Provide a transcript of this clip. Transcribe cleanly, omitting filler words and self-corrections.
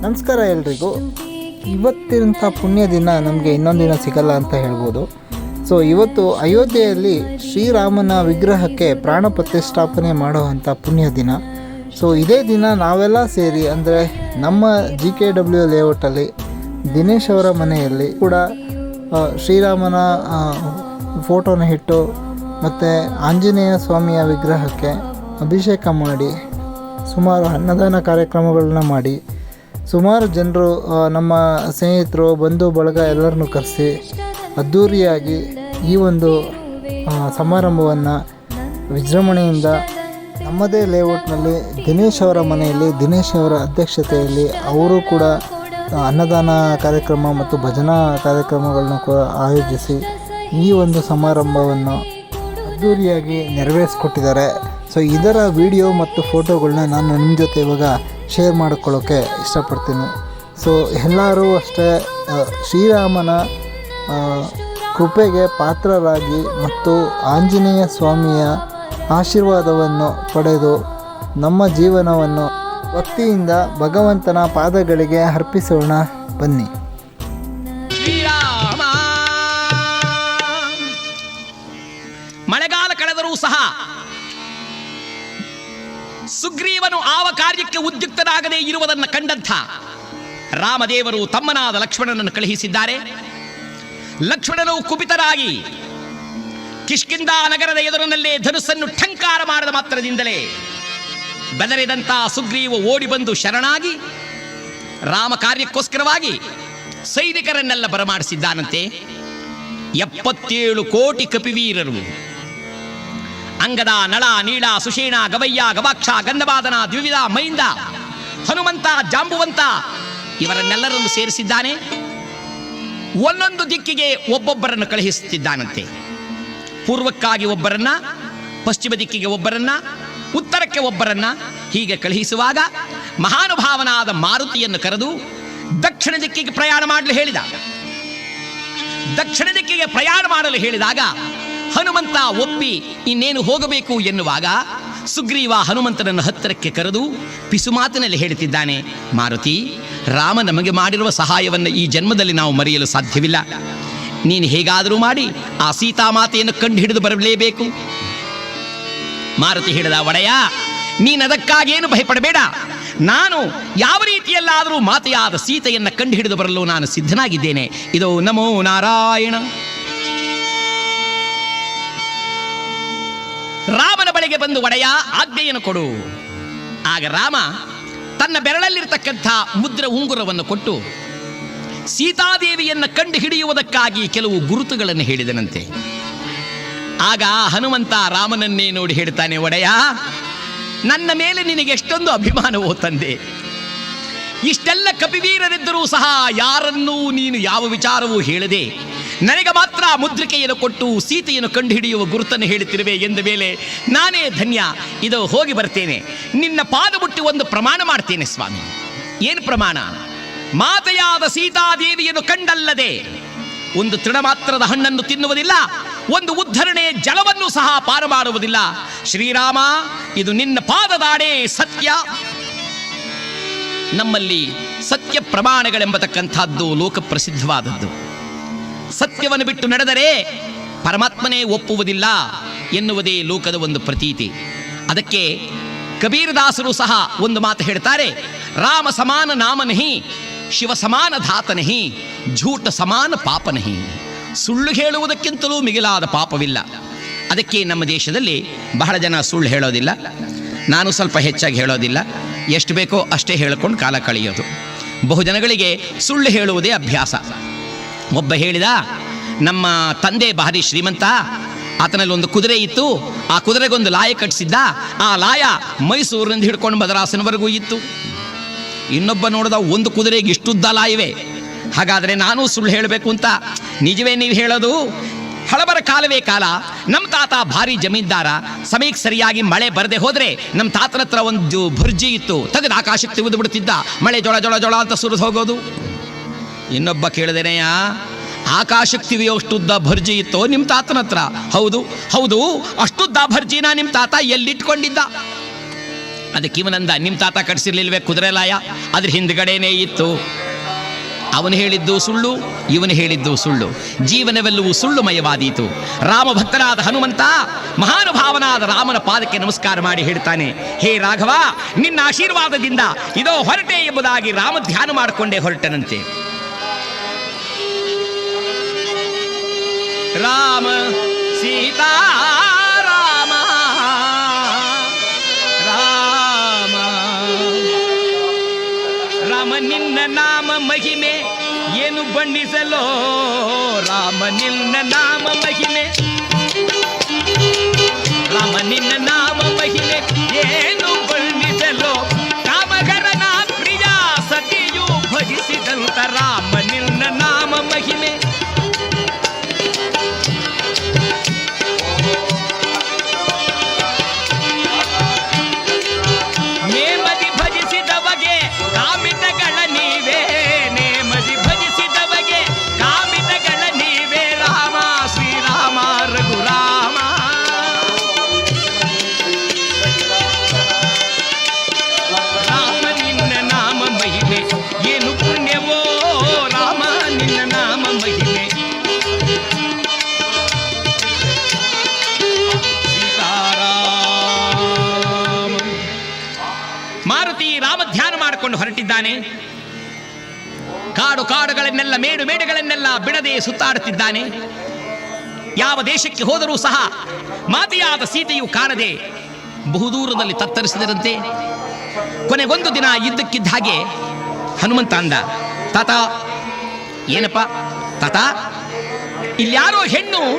ನಮಸ್ಕಾರ ಎಲ್ರಿಗೂ. ಇವತ್ತಿನಂಥ ಪುಣ್ಯ ದಿನ ನಮಗೆ ಇನ್ನೊಂದು ದಿನ ಸಿಗಲ್ಲ ಅಂತ ಹೇಳ್ಬೋದು. ಸೊ ಇವತ್ತು ಅಯೋಧ್ಯೆಯಲ್ಲಿ ಶ್ರೀರಾಮನ ವಿಗ್ರಹಕ್ಕೆ ಪ್ರಾಣ ಪ್ರತಿಷ್ಠಾಪನೆ ಮಾಡುವಂಥ ಪುಣ್ಯ ದಿನ. ಸೊ ಇದೇ ದಿನ ನಾವೆಲ್ಲ ಸೇರಿ ಅಂದರೆ ನಮ್ಮ GKW ಲೇಔಟಲ್ಲಿ ದಿನೇಶ್ ಅವರ ಮನೆಯಲ್ಲಿ ಕೂಡ ಶ್ರೀರಾಮನ ಫೋಟೋನ ಇಟ್ಟು ಮತ್ತು ಆಂಜನೇಯ ಸ್ವಾಮಿಯ ವಿಗ್ರಹಕ್ಕೆ ಅಭಿಷೇಕ ಮಾಡಿ ಸುಮಾರು ಅನ್ನದಾನ ಕಾರ್ಯಕ್ರಮಗಳನ್ನ ಮಾಡಿ ಸುಮಾರು ಜನರು ನಮ್ಮ ಸ್ನೇಹಿತರು ಬಂಧು ಬಳಗ ಎಲ್ಲರನ್ನೂ ಕರೆಸಿ ಅದ್ಧೂರಿಯಾಗಿ ಈ ಒಂದು ಸಮಾರಂಭವನ್ನು ವಿಜೃಂಭಣೆಯಿಂದ ನಮ್ಮದೇ ಲೇಔಟ್ನಲ್ಲಿ ದಿನೇಶ್ ಅವರ ಮನೆಯಲ್ಲಿ ದಿನೇಶ್ ಅವರ ಅಧ್ಯಕ್ಷತೆಯಲ್ಲಿ ಅವರು ಕೂಡ ಅನ್ನದಾನ ಕಾರ್ಯಕ್ರಮ ಮತ್ತು ಭಜನಾ ಕಾರ್ಯಕ್ರಮಗಳನ್ನ ಕೂಡ ಆಯೋಜಿಸಿ ಈ ಒಂದು ಸಮಾರಂಭವನ್ನು ಅದ್ಧೂರಿಯಾಗಿ ನೆರವೇರಿಸ್ಕೊಟ್ಟಿದ್ದಾರೆ. ಸೊ ಇದರ ವಿಡಿಯೋ ಮತ್ತು ಫೋಟೋಗಳನ್ನ ನಾನು ನಿಮ್ಮ ಜೊತೆ ಇವಾಗ ಶೇರ್ ಮಾಡಿಕೊಳ್ಳೋಕ್ಕೆ ಇಷ್ಟಪಡ್ತೀನಿ. ಸೊ ಎಲ್ಲರೂ ಅಷ್ಟೇ ಶ್ರೀರಾಮನ ಕೃಪೆಗೆ ಪಾತ್ರರಾಗಿ ಮತ್ತು ಆಂಜನೇಯ ಸ್ವಾಮಿಯ ಆಶೀರ್ವಾದವನ್ನು ಪಡೆದು ನಮ್ಮ ಜೀವನವನ್ನು ಭಕ್ತಿಯಿಂದ ಭಗವಂತನ ಪಾದಗಳಿಗೆ ಅರ್ಪಿಸೋಣ ಬನ್ನಿ. ಶ್ರೀರಾಮ ಮಳೆಗಾಲ ಕಳೆದರೂ ಸಹ ಸುಗ್ರೀವನು ಆವ ಕಾರ್ಯಕ್ಕೆ ಉದ್ಯುಕ್ತನಾಗದೇ ಇರುವುದನ್ನು ಕಂಡಂಥ ರಾಮದೇವರು ತಮ್ಮನಾದ ಲಕ್ಷ್ಮಣನನ್ನು ಕಳುಹಿಸಿದ್ದಾರೆ. ಲಕ್ಷ್ಮಣನು ಕುಪಿತರಾಗಿ ಕಿಷ್ಕಿಂಧ ನಗರದ ಎದುರಿನಲ್ಲೇ ಧನುಸ್ಸನ್ನು ಠಂಕಾರ ಮಾಡಿದ ಮಾತ್ರದಿಂದಲೇ ಬೆದರಿದಂಥ ಸುಗ್ರೀವ ಓಡಿ ಬಂದು ಶರಣಾಗಿ ರಾಮ ಕಾರ್ಯಕ್ಕೋಸ್ಕರವಾಗಿ ಸೈನಿಕರನ್ನೆಲ್ಲ ಬರಮಾಡಿಸಿದ್ದಾನಂತೆ. 77 ಕೋಟಿ ಕಪಿವೀರರು ಅಂಗದ, ನಳ, ನೀಳ, ಸುಷೇಣ, ಗವಯ್ಯ, ಗವಾಕ್ಷ, ಗಂಧಮಾದನ, ದ್ವಿವಿಧ, ಮೈಂದ, ಹನುಮಂತ, ಜಾಂಬುವಂತ ಇವರನ್ನೆಲ್ಲರನ್ನು ಸೇರಿಸಿದ್ದಾನೆ. ಒಂದೊಂದು ದಿಕ್ಕಿಗೆ ಒಬ್ಬೊಬ್ಬರನ್ನು ಕಳುಹಿಸುತ್ತಿದ್ದಾನಂತೆ. ಪೂರ್ವಕ್ಕಾಗಿ ಒಬ್ಬರನ್ನ, ಪಶ್ಚಿಮ ದಿಕ್ಕಿಗೆ ಒಬ್ಬರನ್ನ, ಉತ್ತರಕ್ಕೆ ಒಬ್ಬರನ್ನ ಹೀಗೆ ಕಳುಹಿಸುವಾಗ ಮಹಾನುಭಾವನಾದ ಮಾರುತಿಯನ್ನು ಕರೆದು ದಕ್ಷಿಣ ದಿಕ್ಕಿಗೆ ಪ್ರಯಾಣ ಮಾಡಲು ಹೇಳಿದ. ದಕ್ಷಿಣ ದಿಕ್ಕಿಗೆ ಪ್ರಯಾಣ ಮಾಡಲು ಹೇಳಿದಾಗ ಹನುಮಂತ ಒಪ್ಪಿ ಇನ್ನೇನು ಹೋಗಬೇಕು ಎನ್ನುವಾಗ ಸುಗ್ರೀವ ಹನುಮಂತನನ್ನು ಹತ್ತಿರಕ್ಕೆ ಕರೆದು ಪಿಸುಮಾತಿನಲ್ಲಿ ಹೇಳುತ್ತಿದ್ದಾನೆ, ಮಾರುತಿ, ರಾಮ ನಮಗೆ ಮಾಡಿರುವ ಸಹಾಯವನ್ನು ಈ ಜನ್ಮದಲ್ಲಿ ನಾವು ಮರೆಯಲು ಸಾಧ್ಯವಿಲ್ಲ. ನೀನು ಹೇಗಾದರೂ ಮಾಡಿ ಆ ಸೀತಾಮಾತೆಯನ್ನು ಕಂಡು ಹಿಡಿದು ಬರಲೇಬೇಕು. ಮಾರುತಿ ಹೇಳಿದ, ಒಡೆಯ, ನೀನು ಅದಕ್ಕಾಗೇನು ಭಯಪಡಬೇಡ. ನಾನು ಯಾವ ರೀತಿಯಲ್ಲಾದರೂ ಮಾತೆಯಾದ ಸೀತೆಯನ್ನು ಕಂಡು ಹಿಡಿದು ಬರಲು ನಾನು ಸಿದ್ಧನಾಗಿದ್ದೇನೆ. ಇದು ನಮೋ ನಾರಾಯಣ. ರಾಮನ ಬಳಿಗೆ ಬಂದು, ಒಡೆಯ, ಆಜ್ಞೆಯನ್ನು ಕೊಡು. ಆಗ ರಾಮ ತನ್ನ ಬೆರಳಲ್ಲಿರ್ತಕ್ಕಂಥ ಮುದ್ರ ಉಂಗುರವನ್ನು ಕೊಟ್ಟು ಸೀತಾದೇವಿಯನ್ನು ಕಂಡು ಹಿಡಿಯುವುದಕ್ಕಾಗಿ ಕೆಲವು ಗುರುತುಗಳನ್ನು ಹೇಳಿದನಂತೆ. ಆಗ ಹನುಮಂತ ರಾಮನನ್ನೇ ನೋಡಿ ಹೇಳ್ತಾನೆ, ಒಡೆಯ, ನನ್ನ ಮೇಲೆ ನಿನಗೆ ಎಷ್ಟೊಂದು ಅಭಿಮಾನವೋ ತಂದೆ. ಇಷ್ಟೆಲ್ಲ ಕಪಿವೀರರಿದ್ದರೂ ಸಹ ಯಾರನ್ನೂ ನೀನು ಯಾವ ವಿಚಾರವೂ ಹೇಳದೆ ನನಗೆ ಮಾತ್ರ ಮುದ್ರಿಕೆಯನ್ನು ಕೊಟ್ಟು ಸೀತೆಯನ್ನು ಕಂಡು ಹಿಡಿಯುವ ಗುರುತನ್ನು ಹೇಳುತ್ತಿರುವೆ ಎಂದ ಮೇಲೆ ನಾನೇ ಧನ್ಯ. ಇದು ಹೋಗಿ ಬರ್ತೇನೆ. ನಿನ್ನ ಪಾದ ಮುಟ್ಟಿ ಒಂದು ಪ್ರಮಾಣ ಮಾಡ್ತೇನೆ ಸ್ವಾಮಿ. ಏನು ಪ್ರಮಾಣ? ಮಾತೆಯಾದ ಸೀತಾದೇವಿಯನ್ನು ಕಂಡಲ್ಲದೆ ಒಂದು ತೃಣ ಮಾತ್ರದ ಹಣ್ಣನ್ನು ತಿನ್ನುವುದಿಲ್ಲ, ಒಂದು ಉದ್ಧರಣೆ ಜಲವನ್ನು ಸಹ ಪಾನ ಮಾಡುವುದಿಲ್ಲ. ಶ್ರೀರಾಮ, ಇದು ನಿನ್ನ ಪಾದದಾಡೆ ಸತ್ಯ. ನಮ್ಮಲ್ಲಿ ಸತ್ಯ ಪ್ರಮಾಣಗಳೆಂಬತಕ್ಕಂಥದ್ದು ಲೋಕಪ್ರಸಿದ್ಧವಾದದ್ದು. ಸತ್ಯವನ್ನು ಬಿಟ್ಟು ನಡೆದರೆ ಪರಮಾತ್ಮನೇ ಒಪ್ಪುವುದಿಲ್ಲ ಎನ್ನುವುದೇ ಲೋಕದ ಒಂದು ಪ್ರತೀತಿ. ಅದಕ್ಕೆ ಕಬೀರದಾಸರು ಸಹ ಒಂದು ಮಾತು ಹೇಳ್ತಾರೆ, ರಾಮ ಸಮಾನ ನಾಮ ನಹಿ, ಶಿವ ಸಮಾನ ಧಾತ ನಹಿ, ಝೂಟ ಸಮಾನ ಪಾಪ ನಹಿ. ಸುಳ್ಳು ಹೇಳುವುದಕ್ಕಿಂತಲೂ ಮಿಗಿಲಾದ ಪಾಪವಿಲ್ಲ. ಅದಕ್ಕೆ ನಮ್ಮ ದೇಶದಲ್ಲಿ ಬಹಳ ಜನ ಸುಳ್ಳು ಹೇಳೋದಿಲ್ಲ. ನಾನು ಸ್ವಲ್ಪ ಹೆಚ್ಚಾಗಿ ಹೇಳೋದಿಲ್ಲ, ಎಷ್ಟು ಬೇಕೋ ಅಷ್ಟೇ ಹೇಳಿಕೊಂಡು ಕಾಲ ಕಳೆಯೋದು. ಬಹುಜನಗಳಿಗೆ ಸುಳ್ಳು ಹೇಳುವುದೇ ಅಭ್ಯಾಸ. ಒಬ್ಬ ಹೇಳಿದ, ನಮ್ಮ ತಂದೆ ಭಾರಿ ಶ್ರೀಮಂತ, ಆತನಲ್ಲಿ ಒಂದು ಕುದುರೆ ಇತ್ತು, ಆ ಕುದುರೆಗೊಂದು ಲಾಯ ಕಟ್ಟಿಸಿದ್ದ, ಆ ಲಾಯ ಮೈಸೂರಿನಿಂದ ಹಿಡ್ಕೊಂಡು ಮದ್ರಾಸಿನವರೆಗೂ ಇತ್ತು. ಇನ್ನೊಬ್ಬ ನೋಡಿದ, ಒಂದು ಕುದುರೆಗೆ ಇಷ್ಟುದ್ದ ಲಾಯವೇ, ಹಾಗಾದರೆ ನಾನು ಸುಳ್ಳು ಹೇಳಬೇಕು ಅಂತ. ನಿಜವೇ ನೀವು ಹೇಳೋದು? ಹಳಬರ ಕಾಲವೇ ಕಾಲ. ನಮ್ಮ ತಾತ ಭಾರಿ ಜಮೀನ್ದಾರ. ಸಮಯಕ್ಕೆ ಸರಿಯಾಗಿ ಮಳೆ ಬರದೆ ಹೋದರೆ ನಮ್ಮ ತಾತನ ಹತ್ರ ಒಂದು ಭರ್ಜಿ ಇತ್ತು, ತೆಗೆದು ಆಕಾಶಕ್ಕೆ ತೆಗೆದು ಬಿಡುತ್ತಿದ್ದ, ಮಳೆ ಜೊಳ ಜೊಳ ಜೊಳ ಅಂತ ಸುರಿದು ಹೋಗೋದು. ಇನ್ನೊಬ್ಬ ಕೇಳಿದೇನೆಯ, ಆಕಾಶಕ್ಕೆ ತಿವಿಯೋಷ್ಟುದ್ದ ಭರ್ಜಿ ಇತ್ತೋ ನಿಮ್ಮ ತಾತನ ಹತ್ರ? ಹೌದು ಹೌದು, ಅಷ್ಟುದ್ದ ಭರ್ಜಿನ ನಿಮ್ಮ ತಾತ ಎಲ್ಲಿಟ್ಕೊಂಡಿದ್ದ? ಅದಕ್ಕೆ ಇವನಂದ, ನಿಮ್ಮ ತಾತ ಕಟ್ಸಿರ್ಲಿಲ್ವೇ ಕುದುರೆಲಾಯ? ಅದ್ರ ಹಿಂದ್ಗಡೆನೇ ಇತ್ತು. ಅವನು ಹೇಳಿದ್ದು ಸುಳ್ಳು, ಇವನು ಹೇಳಿದ್ದು ಸುಳ್ಳು, ಜೀವನವೆಲ್ಲವೂ ಸುಳ್ಳುಮಯವಾದೀತು. ರಾಮಭಕ್ತನಾದ ಹನುಮಂತ ಮಹಾನುಭಾವನಾದ ರಾಮನ ಪಾದಕ್ಕೆ ನಮಸ್ಕಾರ ಮಾಡಿ ಹೇಳ್ತಾನೆ, ಹೇ ರಾಘವ, ನಿನ್ನ ಆಶೀರ್ವಾದದಿಂದ ಇದೋ ಹೊರಟೆ ಎಂಬುದಾಗಿ ರಾಮ ಧ್ಯಾನ ಮಾಡಿಕೊಂಡೇ ಹೊರಟನಂತೆ. ರಾಮ ಸೀತಾ ರಾಮ ರಾಮ ರಾಮ ನಿನ್ನ ನಾಮ ಮಹಿಮೆ ಏನು ಬಣ್ಣಿಸಲೋ, ರಾಮ ನಿನ್ನ ನಾಮ ಮಹಿಮೆ, ರಾಮ ನಿನ್ನ ನಾಮ ಮಹಿಮೆ ಏನು ಬಣ್ಣಿಸಲೋ, ಕಾಮಗರನ ಪ್ರಿಯ ಸತಿಯು ಭಜಿಸಿದಂತ ರಾಮ ನಿನ್ನ ನಾಮ ಮಹಿಮೆ. ನೇಮದಿ ಭಜಿಸಿದವಗೆ ಕಾಮಿತಗಳ ನೀವೇ, ನೇಮದಿ ಭಜಿಸಿದವಗೆ ಕಾಮಿತಗಳ ನೀವೇ, ರಾಮ ಶ್ರೀರಾಮ ರಘುರಾಮ. ರಾಮ ನಿನ್ನ ನಾಮ ಮಹಿಮೆ ಏನು ಪುಣ್ಯವೋ, ರಾಮ ನಿನ್ನ ನಾಮ ಮಹಿಮೆ. ಮಾರುತಿ ರಾಮ ಧ್ಯಾನ ಮಾಡಿಕೊಂಡು ಹೊರಟಿದ್ದಾನೆ. ಕಾಡು ಕಾಡುಗಳನ್ನೆಲ್ಲ ಮೇಡು ಮೇಡುಗಳನ್ನೆಲ್ಲ ಬಿಡದೆ ಸುತ್ತಾಡುತ್ತಿದ್ದಾನೆ. ಯಾವ ದೇಶಕ್ಕೆ ಹೋದರೂ ಸಹ ಮಾತೆಯಾದ ಸೀತೆಯು ಕಾಣದೆ ಬಹುದೂರದಲ್ಲಿ ತತ್ತರಿಸಿದರಂತೆ. ಕೊನೆಗೊಂದು ದಿನ ಇದ್ದಕ್ಕಿದ್ದ ಹಾಗೆ ಹನುಮಂತ ಅಂದ, ತಾತ, ಏನಪ್ಪ ತಾತ, ಇಲ್ಯಾರೋ ಹೆಣ್ಣು